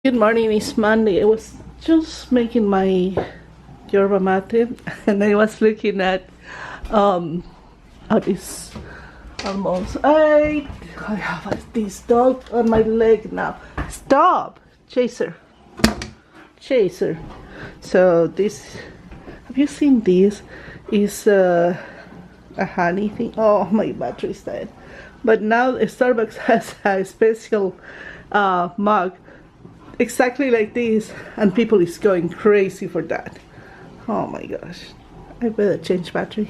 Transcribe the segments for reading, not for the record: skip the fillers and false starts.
Good morning, it's Monday. I was just making my yerba mate and I was looking um it's almost 8. I have this dog on my leg now. Stop! Chaser. Chaser. So this, have you seen this? Is a honey thing. Oh, my battery's dead. But now Starbucks has a special mug exactly like this, and people is going crazy for that. Oh my gosh, I better change battery.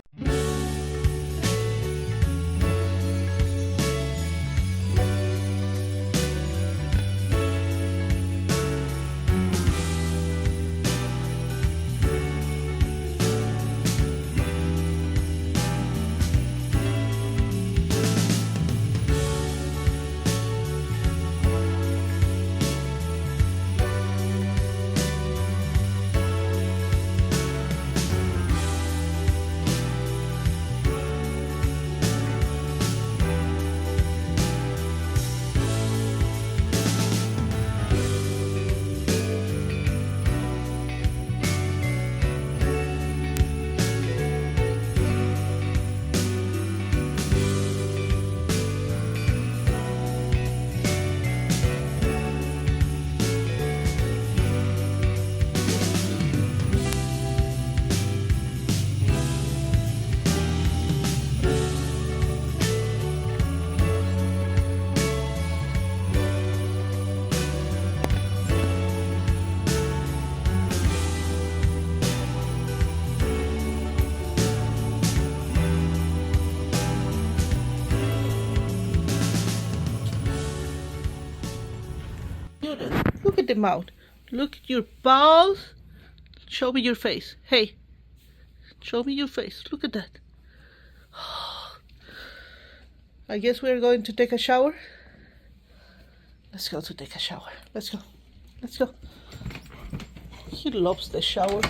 Look at the mouth. Look at your balls. Show me your face. Hey, show me your face. Look at that. I guess we're going to take a shower. Let's go to take a shower. Let's go. Let's go. He loves the shower.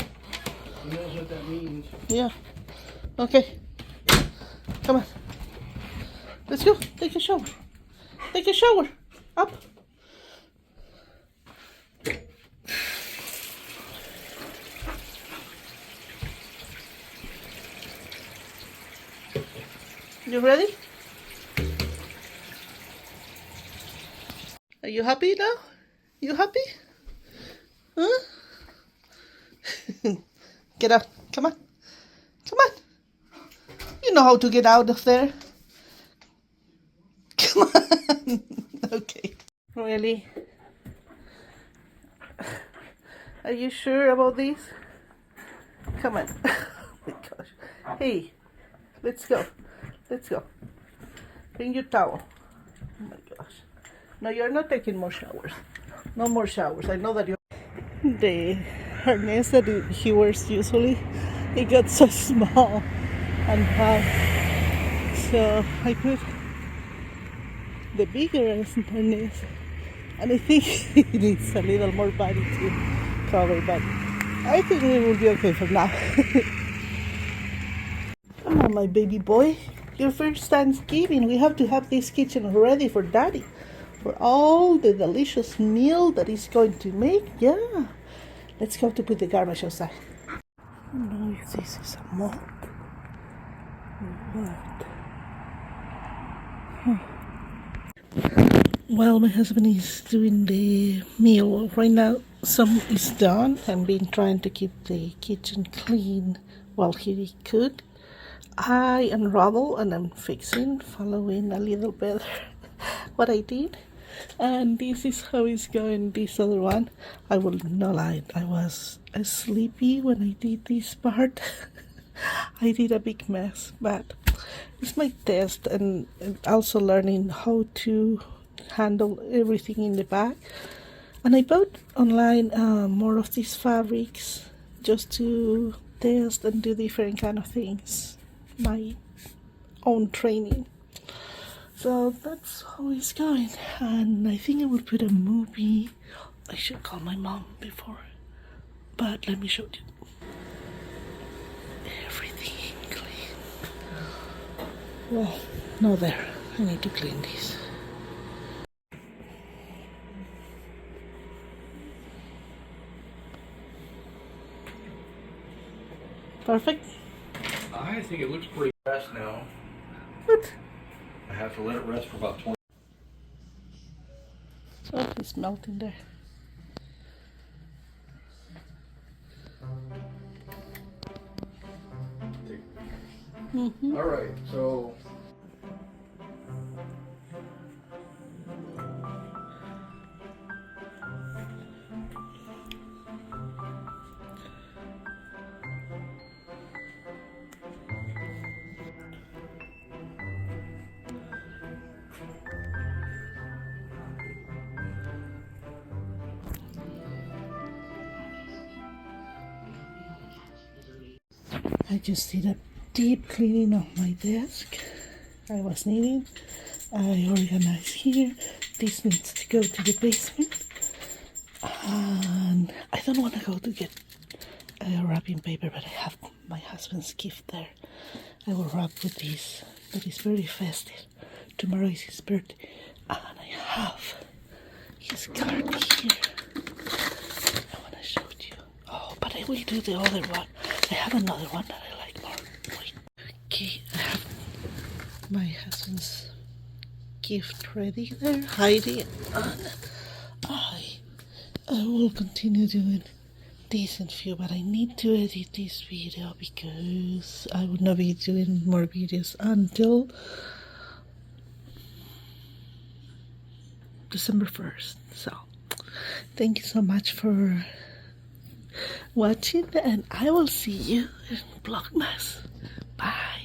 He knows what that means. Yeah. Okay. Come on. Let's go. Take a shower. Take a shower. Up. You ready? Are you happy now? You happy? Huh? Get up. Come on. Come on. You know how to get out of there. Come on. Okay. Really? Are you sure about this? Come on. Oh my gosh. Hey, let's go. Let's go. Bring your towel. Oh my gosh. No, you're not taking more showers. No more showers. I know that you. The harness that he wears usually, it got so small and hard. So I put the bigger harness, and I think he needs a little more body to cover, but I think it will be okay for now. Come on, my baby boy. Your first Thanksgiving. We have to have this kitchen ready for Daddy. For all the delicious meal that he's going to make. Yeah. Let's go to put the garbage outside. I don't know if this is a mop or what. While my husband is doing the meal right now, some is done. I've been trying to keep the kitchen clean while he cooked. I unravel and I'm fixing, following a little better what I did. And this is how it's going. This other one, I will not lie, I was sleepy when I did this part. I did a big mess, but it's my test and also learning how to handle everything in the back. And I bought online more of these fabrics just to test and do different kind of things, my own training. So that's how it's going, and I think I will put a movie. I should call my mom before, but let me show you. Everything clean. Well, no there. I need to clean this. Perfect? I think it looks pretty fast now. What? I have to let it rest for about 20. Oh, it's melting there. Mm-hmm. All right, so I just did a deep cleaning of my desk. I was needing. I organized here. This needs to go to the basement. And I don't want to go to get wrapping paper, but I have my husband's gift there. I will wrap with this. That is very festive. Tomorrow is his birthday. And I have his card here. I want to show you. Oh, but I will do the other one. I have another one that I like more. Wait. Okay, I have my husband's gift ready there, hiding. And I will continue doing decent few, but I need to edit this video because I will not be doing more videos until December 1st. So thank you so much for watching, and I will see you in Vlogmas. Bye.